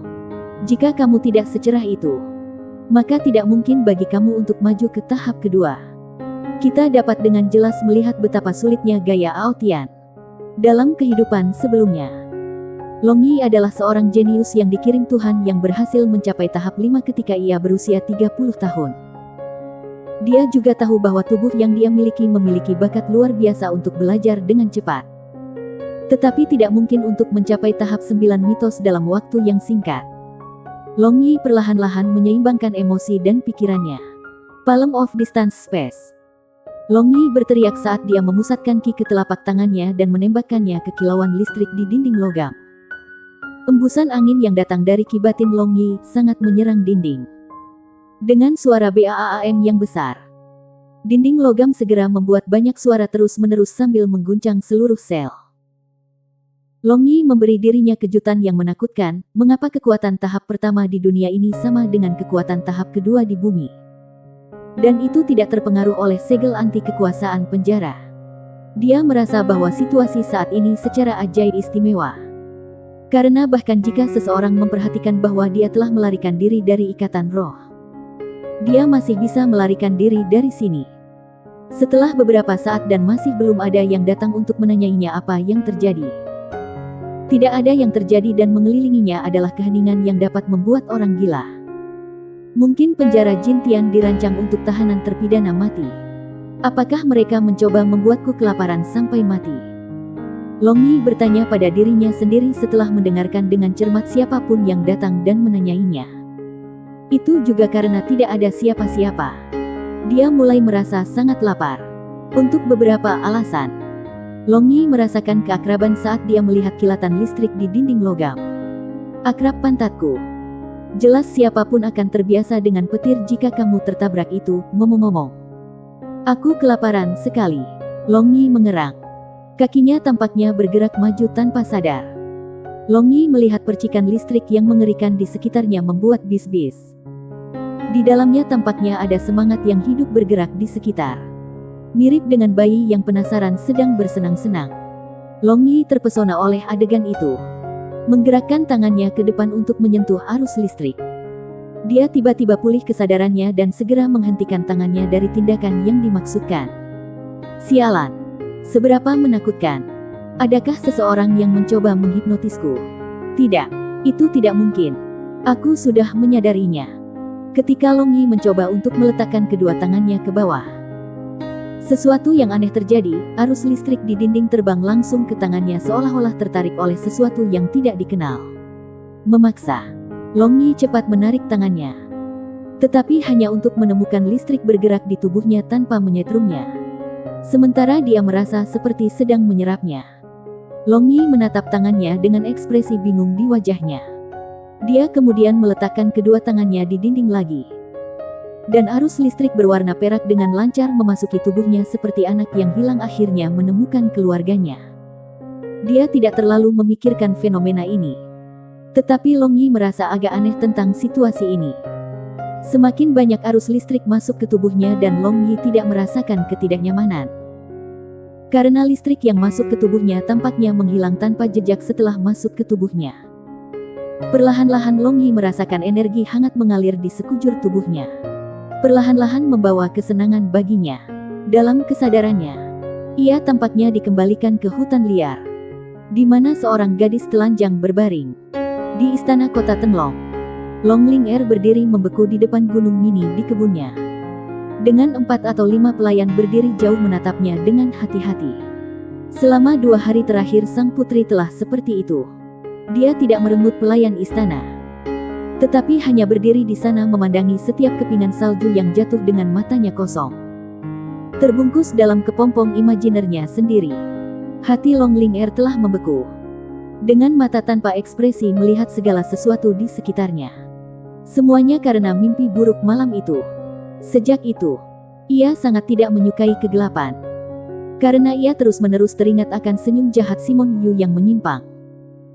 Jika kamu tidak secerah itu, maka tidak mungkin bagi kamu untuk maju ke tahap kedua. Kita dapat dengan jelas melihat betapa sulitnya gaya Aotian dalam kehidupan sebelumnya. Long Yi adalah seorang jenius yang dikirim Tuhan yang berhasil mencapai tahap 5 ketika ia berusia 30 tahun. Dia juga tahu bahwa tubuh yang dia miliki memiliki bakat luar biasa untuk belajar dengan cepat. Tetapi tidak mungkin untuk mencapai tahap 9 mitos dalam waktu yang singkat. Long Yi perlahan-lahan menyeimbangkan emosi dan pikirannya. Palm of Distance Space. Long Yi berteriak saat dia memusatkan ki ke telapak tangannya dan menembakkannya ke kilauan listrik di dinding logam. Embusan angin yang datang dari ki batin Long Yi sangat menyerang dinding. Dengan suara BAAM yang besar, dinding logam segera membuat banyak suara terus-menerus sambil mengguncang seluruh sel. Long Yi memberi dirinya kejutan yang menakutkan, mengapa kekuatan tahap pertama di dunia ini sama dengan kekuatan tahap kedua di bumi. Dan itu tidak terpengaruh oleh segel anti kekuasaan penjara. Dia merasa bahwa situasi saat ini secara ajaib istimewa. Karena bahkan jika seseorang memperhatikan bahwa dia telah melarikan diri dari ikatan roh, dia masih bisa melarikan diri dari sini. Setelah beberapa saat dan masih belum ada yang datang untuk menanyainya apa yang terjadi. Tidak ada yang terjadi dan mengelilinginya adalah keheningan yang dapat membuat orang gila. Mungkin penjara Jin Tian dirancang untuk tahanan terpidana mati. Apakah mereka mencoba membuatku kelaparan sampai mati? Long Yi bertanya pada dirinya sendiri setelah mendengarkan dengan cermat siapapun yang datang dan menanyainya. Itu juga karena tidak ada siapa-siapa. Dia mulai merasa sangat lapar. Untuk beberapa alasan. Long Yi merasakan keakraban saat dia melihat kilatan listrik di dinding logam. Akrab pantatku. Jelas siapapun akan terbiasa dengan petir jika kamu tertabrak itu, ngomong-ngomong. Aku kelaparan sekali. Long Yi mengerang. Kakinya tampaknya bergerak maju tanpa sadar. Long Yi melihat percikan listrik yang mengerikan di sekitarnya membuat bis-bis. Di dalamnya tampaknya ada semangat yang hidup bergerak di sekitar. Mirip dengan bayi yang penasaran sedang bersenang-senang. Long Yi terpesona oleh adegan itu. Menggerakkan tangannya ke depan untuk menyentuh arus listrik. Dia tiba-tiba pulih kesadarannya dan segera menghentikan tangannya dari tindakan yang dimaksudkan. Sialan. Seberapa menakutkan. Adakah seseorang yang mencoba menghipnotisku? Tidak. Itu tidak mungkin. Aku sudah menyadarinya. Ketika Long Yi mencoba untuk meletakkan kedua tangannya ke bawah. Sesuatu yang aneh terjadi, arus listrik di dinding terbang langsung ke tangannya seolah-olah tertarik oleh sesuatu yang tidak dikenal. Memaksa. Long Yi cepat menarik tangannya. Tetapi hanya untuk menemukan listrik bergerak di tubuhnya tanpa menyetrumnya. Sementara dia merasa seperti sedang menyerapnya. Long Yi menatap tangannya dengan ekspresi bingung di wajahnya. Dia kemudian meletakkan kedua tangannya di dinding lagi. Dan arus listrik berwarna perak dengan lancar memasuki tubuhnya seperti anak yang hilang akhirnya menemukan keluarganya. Dia tidak terlalu memikirkan fenomena ini. Tetapi Long Yi merasa agak aneh tentang situasi ini. Semakin banyak arus listrik masuk ke tubuhnya dan Long Yi tidak merasakan ketidaknyamanan. Karena listrik yang masuk ke tubuhnya tampaknya menghilang tanpa jejak setelah masuk ke tubuhnya. Perlahan-lahan Long Yi merasakan energi hangat mengalir di sekujur tubuhnya. Perlahan-lahan membawa kesenangan baginya. Dalam kesadarannya, ia tampaknya dikembalikan ke hutan liar, di mana seorang gadis telanjang berbaring. Di istana kota Tenglong, Long Ling'er berdiri membeku di depan gunung mini di kebunnya. Dengan 4 atau 5 pelayan berdiri jauh menatapnya dengan hati-hati. Selama 2 hari terakhir sang putri telah seperti itu. Dia tidak merenggut pelayan istana, tetapi hanya berdiri di sana memandangi setiap kepingan salju yang jatuh dengan matanya kosong, terbungkus dalam kepompong imajinernya sendiri. Hati Long Ling'er telah membeku. Dengan mata tanpa ekspresi melihat segala sesuatu di sekitarnya. Semuanya karena mimpi buruk malam itu. Sejak itu, ia sangat tidak menyukai kegelapan. Karena ia terus-menerus teringat akan senyum jahat Simon Yu yang menyimpang,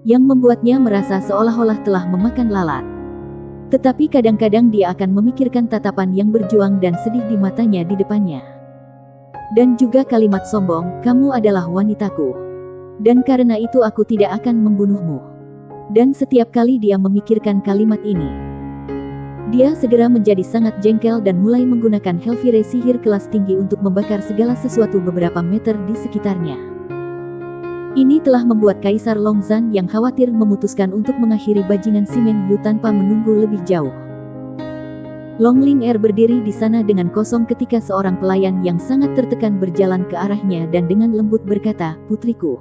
yang membuatnya merasa seolah-olah telah memakan lalat. Tetapi kadang-kadang dia akan memikirkan tatapan yang berjuang dan sedih di matanya di depannya. Dan juga kalimat sombong, "Kamu adalah wanitaku. Dan karena itu aku tidak akan membunuhmu." Dan setiap kali dia memikirkan kalimat ini, dia segera menjadi sangat jengkel dan mulai menggunakan Helfire sihir kelas tinggi untuk membakar segala sesuatu beberapa meter di sekitarnya. Ini telah membuat Kaisar Longzhan yang khawatir memutuskan untuk mengakhiri bajingan Simen Yu tanpa menunggu lebih jauh. Long Ling'er berdiri di sana dengan kosong ketika seorang pelayan yang sangat tertekan berjalan ke arahnya dan dengan lembut berkata, "Putriku,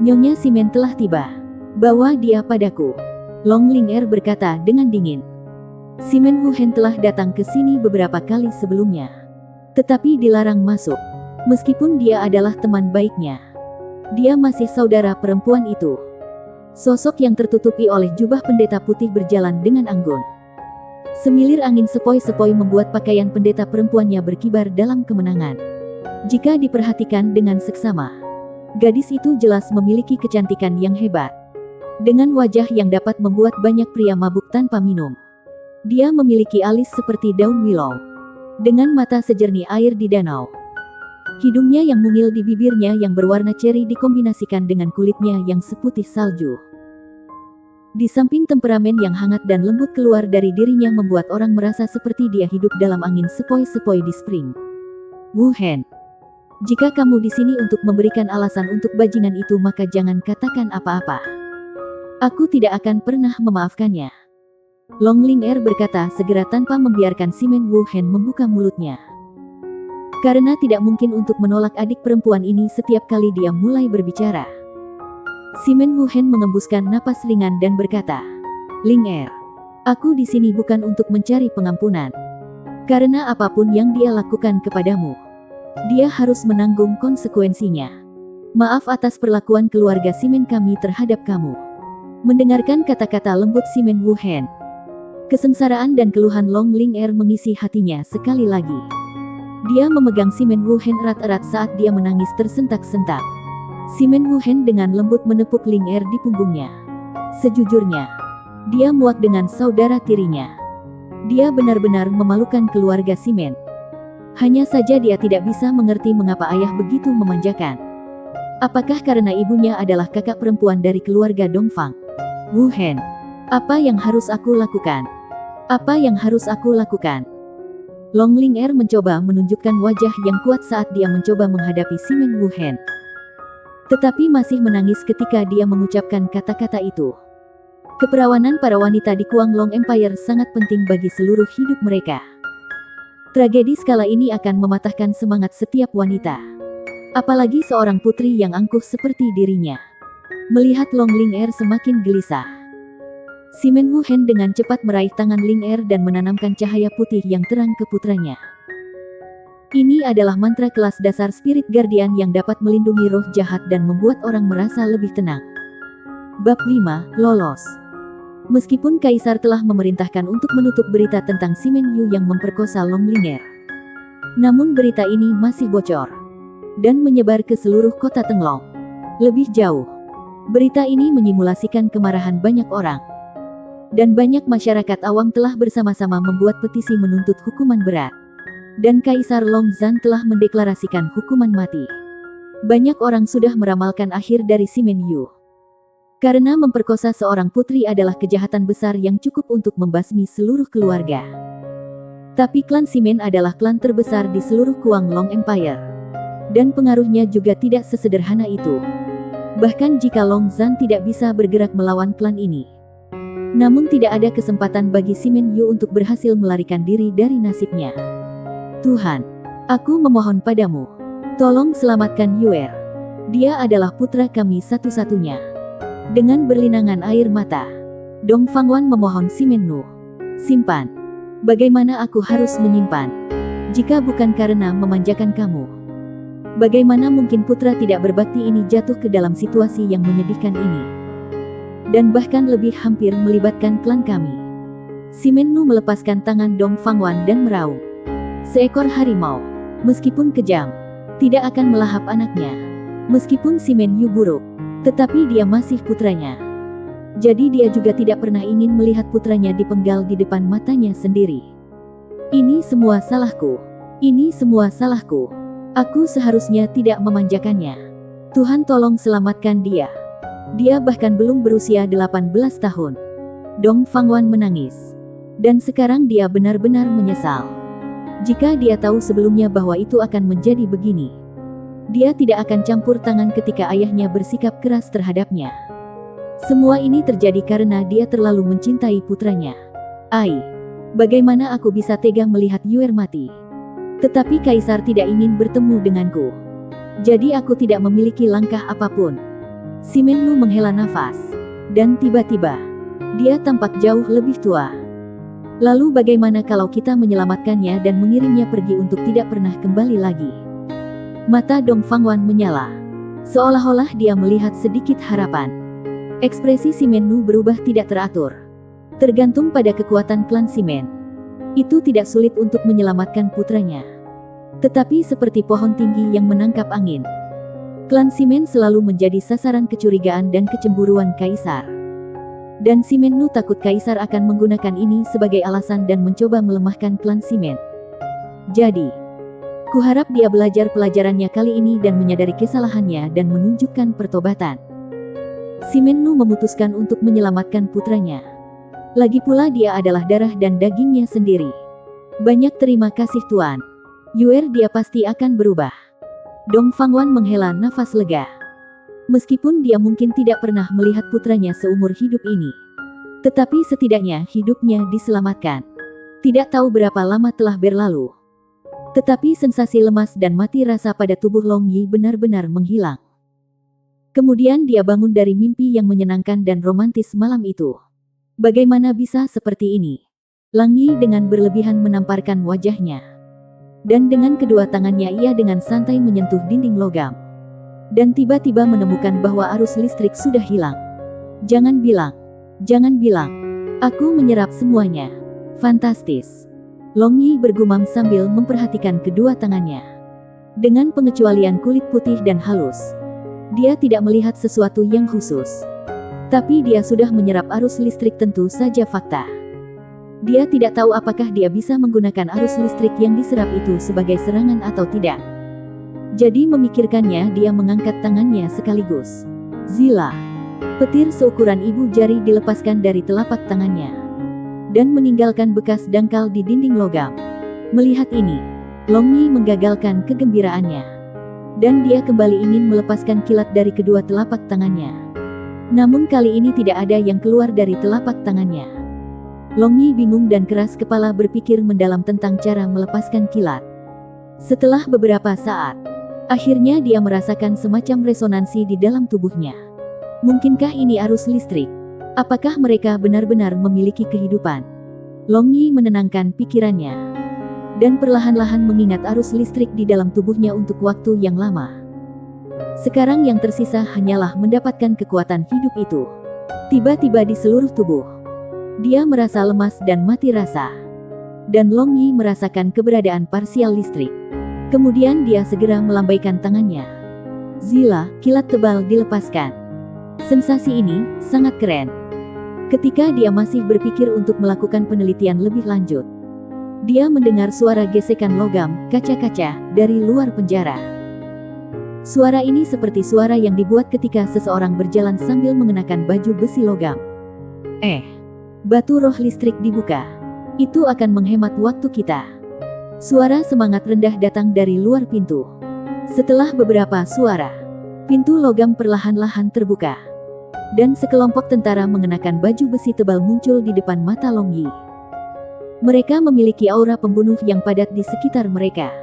Nyonya Simen telah tiba. Bawa dia padaku." Long Ling'er berkata dengan dingin. Simen Wuhen telah datang ke sini beberapa kali sebelumnya, tetapi dilarang masuk. Meskipun dia adalah teman baiknya, dia masih saudara perempuan itu. Sosok yang tertutupi oleh jubah pendeta putih berjalan dengan anggun. Semilir angin sepoi-sepoi membuat pakaian pendeta perempuannya berkibar dalam kemenangan. Jika diperhatikan dengan seksama, gadis itu jelas memiliki kecantikan yang hebat. Dengan wajah yang dapat membuat banyak pria mabuk tanpa minum. Dia memiliki alis seperti daun willow, dengan mata sejernih air di danau. Hidungnya yang mungil di bibirnya yang berwarna ceri dikombinasikan dengan kulitnya yang seputih salju. Di samping temperamen yang hangat dan lembut keluar dari dirinya membuat orang merasa seperti dia hidup dalam angin sepoi-sepoi di spring. Wuhen, jika kamu di sini untuk memberikan alasan untuk bajingan itu maka jangan katakan apa-apa. Aku tidak akan pernah memaafkannya. Long Ling'er berkata segera tanpa membiarkan Simen Wuhen membuka mulutnya. Karena tidak mungkin untuk menolak adik perempuan ini setiap kali dia mulai berbicara. Simen Wuhen mengembuskan napas ringan dan berkata, "Ling'er, aku di sini bukan untuk mencari pengampunan. Karena apapun yang dia lakukan kepadamu, dia harus menanggung konsekuensinya. Maaf atas perlakuan keluarga Simen kami terhadap kamu." Mendengarkan kata-kata lembut Simen Wuhen, kesengsaraan dan keluhan Long Ling'er mengisi hatinya sekali lagi. Dia memegang Simen Wuhen erat-erat saat dia menangis tersentak-sentak. Simen Wuhen dengan lembut menepuk Ling'er di punggungnya. Sejujurnya, dia muak dengan saudara tirinya. Dia benar-benar memalukan keluarga Simen. Hanya saja dia tidak bisa mengerti mengapa ayah begitu memanjakan. Apakah karena ibunya adalah kakak perempuan dari keluarga Dongfang? Wuhen, apa yang harus aku lakukan? Apa yang harus aku lakukan? Long Ling'er mencoba menunjukkan wajah yang kuat saat dia mencoba menghadapi Simen Wuhen. Tetapi masih menangis ketika dia mengucapkan kata-kata itu. Keperawanan para wanita di Kuanglong Empire sangat penting bagi seluruh hidup mereka. Tragedi skala ini akan mematahkan semangat setiap wanita. Apalagi seorang putri yang angkuh seperti dirinya. Melihat Long Ling'er semakin gelisah, Simen Wuhen dengan cepat meraih tangan Ling'er dan menanamkan cahaya putih yang terang ke putranya. Ini adalah mantra kelas dasar Spirit Guardian yang dapat melindungi roh jahat dan membuat orang merasa lebih tenang. Bab 5, Lolos. Meskipun Kaisar telah memerintahkan untuk menutup berita tentang Simen Yu yang memperkosa Long Ling'er, namun berita ini masih bocor dan menyebar ke seluruh kota Tenglong. Lebih jauh, berita ini menyimulasikan kemarahan banyak orang. Dan banyak masyarakat awam telah bersama-sama membuat petisi menuntut hukuman berat. Dan Kaisar Longzhan telah mendeklarasikan hukuman mati. Banyak orang sudah meramalkan akhir dari Simen Yu. Karena memperkosa seorang putri adalah kejahatan besar yang cukup untuk membasmi seluruh keluarga. Tapi klan Simen adalah klan terbesar di seluruh Kuanglong Empire. Dan pengaruhnya juga tidak sesederhana itu. Bahkan jika Long Zhan tidak bisa bergerak melawan klan ini. Namun tidak ada kesempatan bagi Simen Yu untuk berhasil melarikan diri dari nasibnya. Tuhan, aku memohon padamu. Tolong selamatkan Yuer. Dia adalah putra kami satu-satunya. Dengan berlinangan air mata, Dong Fangwan memohon Simen Yu. Simpan. Bagaimana aku harus menyimpan? Jika bukan karena memanjakan kamu. Bagaimana mungkin putra tidak berbakti ini jatuh ke dalam situasi yang menyedihkan ini? Dan bahkan lebih hampir melibatkan klan kami. Simen Yu melepaskan tangan Dong Fangwan dan meraung. Seekor harimau, meskipun kejam, tidak akan melahap anaknya. Meskipun Simen Yu buruk, tetapi dia masih putranya. Jadi dia juga tidak pernah ingin melihat putranya dipenggal di depan matanya sendiri. Ini semua salahku. Ini semua salahku. Aku seharusnya tidak memanjakannya. Tuhan tolong selamatkan dia. Dia bahkan belum berusia 18 tahun. Dong Fangwan menangis. Dan sekarang dia benar-benar menyesal. Jika dia tahu sebelumnya bahwa itu akan menjadi begini. Dia tidak akan campur tangan ketika ayahnya bersikap keras terhadapnya. Semua ini terjadi karena dia terlalu mencintai putranya. Bagaimana aku bisa tega melihat Yuer mati? Tetapi Kaisar tidak ingin bertemu denganku. Jadi aku tidak memiliki langkah apapun. Simen Yu menghela nafas. Dan tiba-tiba, dia tampak jauh lebih tua. Lalu bagaimana kalau kita menyelamatkannya dan mengirimnya pergi untuk tidak pernah kembali lagi? Mata Dong Fangwan menyala. Seolah-olah dia melihat sedikit harapan. Ekspresi Simen Yu berubah tidak teratur. Tergantung pada kekuatan klan Simen. Itu tidak sulit untuk menyelamatkan putranya. Tetapi seperti pohon tinggi yang menangkap angin. Klan Simen selalu menjadi sasaran kecurigaan dan kecemburuan Kaisar. Dan Simen Yu takut Kaisar akan menggunakan ini sebagai alasan dan mencoba melemahkan klan Simen. Jadi, kuharap dia belajar pelajarannya kali ini dan menyadari kesalahannya dan menunjukkan pertobatan. Simen Yu memutuskan untuk menyelamatkan putranya. Lagi pula dia adalah darah dan dagingnya sendiri. Banyak terima kasih Tuan. Yuer dia pasti akan berubah. Dong Fangwan menghela nafas lega. Meskipun dia mungkin tidak pernah melihat putranya seumur hidup ini. Tetapi setidaknya hidupnya diselamatkan. Tidak tahu berapa lama telah berlalu. Tetapi sensasi lemas dan mati rasa pada tubuh Long Yi benar-benar menghilang. Kemudian dia bangun dari mimpi yang menyenangkan dan romantis malam itu. Bagaimana bisa seperti ini? Lang Yi dengan berlebihan menamparkan wajahnya. Dan dengan kedua tangannya ia dengan santai menyentuh dinding logam. Dan tiba-tiba menemukan bahwa arus listrik sudah hilang. Jangan bilang. Aku menyerap semuanya. Fantastis. Long Yi bergumam sambil memperhatikan kedua tangannya. Dengan pengecualian kulit putih dan halus. Dia tidak melihat sesuatu yang khusus. Tapi dia sudah menyerap arus listrik tentu saja fakta. Dia tidak tahu apakah dia bisa menggunakan arus listrik yang diserap itu sebagai serangan atau tidak. Jadi memikirkannya dia mengangkat tangannya sekaligus. Zila. Petir seukuran ibu jari dilepaskan dari telapak tangannya. Dan meninggalkan bekas dangkal di dinding logam. Melihat ini, Long Yi menggagalkan kegembiraannya. Dan dia kembali ingin melepaskan kilat dari kedua telapak tangannya. Namun kali ini tidak ada yang keluar dari telapak tangannya. Long Yi bingung dan keras kepala berpikir mendalam tentang cara melepaskan kilat. Setelah beberapa saat, akhirnya dia merasakan semacam resonansi di dalam tubuhnya. Mungkinkah ini arus listrik? Apakah mereka benar-benar memiliki kehidupan? Long Yi menenangkan pikirannya. Dan perlahan-lahan mengingat arus listrik di dalam tubuhnya untuk waktu yang lama. Sekarang yang tersisa hanyalah mendapatkan kekuatan hidup itu. Tiba-tiba di seluruh tubuh. Dia merasa lemas dan mati rasa. Dan Long Yi merasakan keberadaan parsial listrik. Kemudian dia segera melambaikan tangannya. Zila, kilat tebal dilepaskan. Sensasi ini sangat keren. Ketika dia masih berpikir untuk melakukan penelitian lebih lanjut, dia mendengar suara gesekan logam, kaca-kaca, dari luar penjara. Suara ini seperti suara yang dibuat ketika seseorang berjalan sambil mengenakan baju besi logam. Batu roh listrik dibuka. Itu akan menghemat waktu kita. Suara semangat rendah datang dari luar pintu. Setelah beberapa suara, pintu logam perlahan-lahan terbuka. Dan sekelompok tentara mengenakan baju besi tebal muncul di depan mata Long Yi. Mereka memiliki aura pembunuh yang padat di sekitar mereka.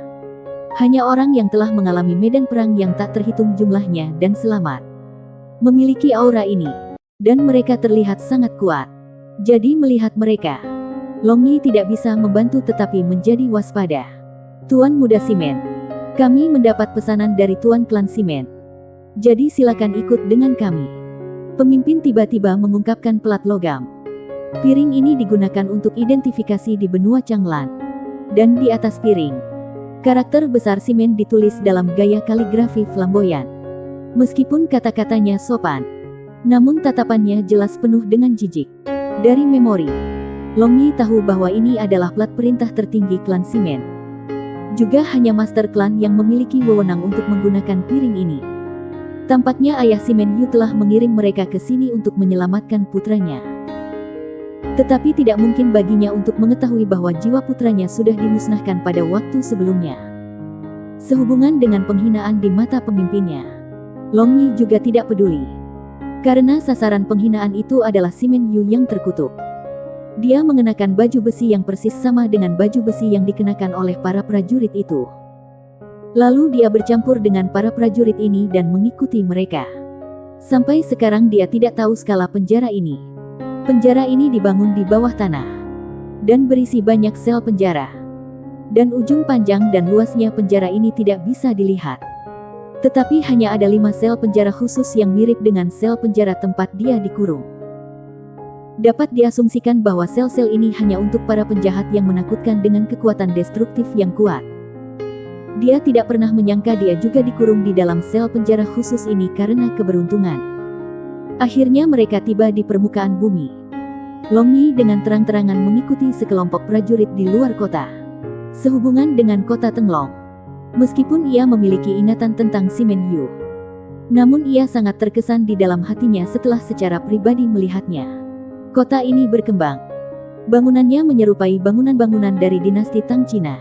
Hanya orang yang telah mengalami medan perang yang tak terhitung jumlahnya dan selamat memiliki aura ini. Dan mereka terlihat sangat kuat. Jadi melihat mereka, Long Yi tidak bisa membantu tetapi menjadi waspada. Tuan Muda Simen, kami mendapat pesanan dari Tuan Klan Simen. Jadi silakan ikut dengan kami. Pemimpin tiba-tiba mengungkapkan pelat logam. Piring ini digunakan untuk identifikasi di benua Changlan. Dan di atas piring, karakter besar Simen ditulis dalam gaya kaligrafi flamboyan. Meskipun kata-katanya sopan, namun tatapannya jelas penuh dengan jijik. Dari memori, Long Yi tahu bahwa ini adalah plat perintah tertinggi klan Simen. Juga hanya master klan yang memiliki wewenang untuk menggunakan piring ini. Tampaknya ayah Simen Yu telah mengirim mereka ke sini untuk menyelamatkan putranya. Tetapi tidak mungkin baginya untuk mengetahui bahwa jiwa putranya sudah dimusnahkan pada waktu sebelumnya. Sehubungan dengan penghinaan di mata pemimpinnya, Long Yi juga tidak peduli. Karena sasaran penghinaan itu adalah Simen Yu yang terkutuk. Dia mengenakan baju besi yang persis sama dengan baju besi yang dikenakan oleh para prajurit itu. Lalu dia bercampur dengan para prajurit ini dan mengikuti mereka. Sampai sekarang dia tidak tahu skala penjara ini. Penjara ini dibangun di bawah tanah dan berisi banyak sel penjara. Dan ujung panjang dan luasnya penjara ini tidak bisa dilihat. Tetapi hanya ada 5 sel penjara khusus yang mirip dengan sel penjara tempat dia dikurung. Dapat diasumsikan bahwa sel-sel ini hanya untuk para penjahat yang menakutkan dengan kekuatan destruktif yang kuat. Dia tidak pernah menyangka dia juga dikurung di dalam sel penjara khusus ini karena keberuntungan. Akhirnya mereka tiba di permukaan bumi. Long Yi dengan terang-terangan mengikuti sekelompok prajurit di luar kota. Sehubungan dengan kota Tenglong. Meskipun ia memiliki ingatan tentang Simen Yu, namun ia sangat terkesan di dalam hatinya setelah secara pribadi melihatnya. Kota ini berkembang. Bangunannya menyerupai bangunan-bangunan dari dinasti Tang Cina.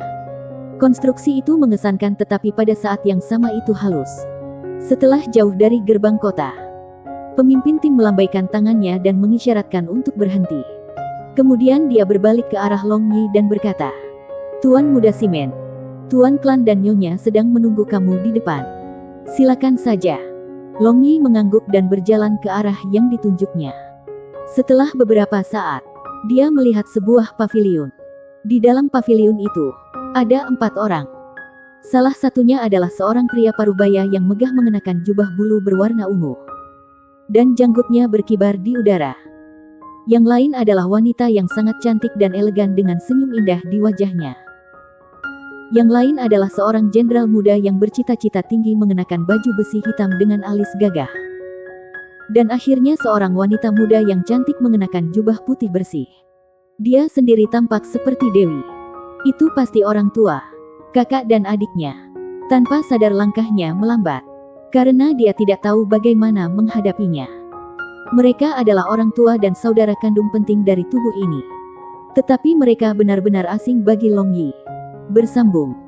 Konstruksi itu mengesankan tetapi pada saat yang sama itu halus. Setelah jauh dari gerbang kota, pemimpin tim melambaikan tangannya dan mengisyaratkan untuk berhenti. Kemudian dia berbalik ke arah Long Yi dan berkata, "Tuan Muda Simen, Tuan Klan dan Nyonya sedang menunggu kamu di depan. Silakan saja." Long Yi mengangguk dan berjalan ke arah yang ditunjuknya. Setelah beberapa saat, dia melihat sebuah paviliun. Di dalam paviliun itu, ada 4 orang. Salah satunya adalah seorang pria parubaya yang megah mengenakan jubah bulu berwarna ungu. Dan janggutnya berkibar di udara. Yang lain adalah wanita yang sangat cantik dan elegan dengan senyum indah di wajahnya. Yang lain adalah seorang jenderal muda yang bercita-cita tinggi mengenakan baju besi hitam dengan alis gagah. Dan akhirnya seorang wanita muda yang cantik mengenakan jubah putih bersih. Dia sendiri tampak seperti Dewi. Itu pasti orang tua, kakak dan adiknya. Tanpa sadar langkahnya melambat. Karena dia tidak tahu bagaimana menghadapinya. Mereka adalah orang tua dan saudara kandung penting dari tubuh ini. Tetapi mereka benar-benar asing bagi Long Yi. Bersambung.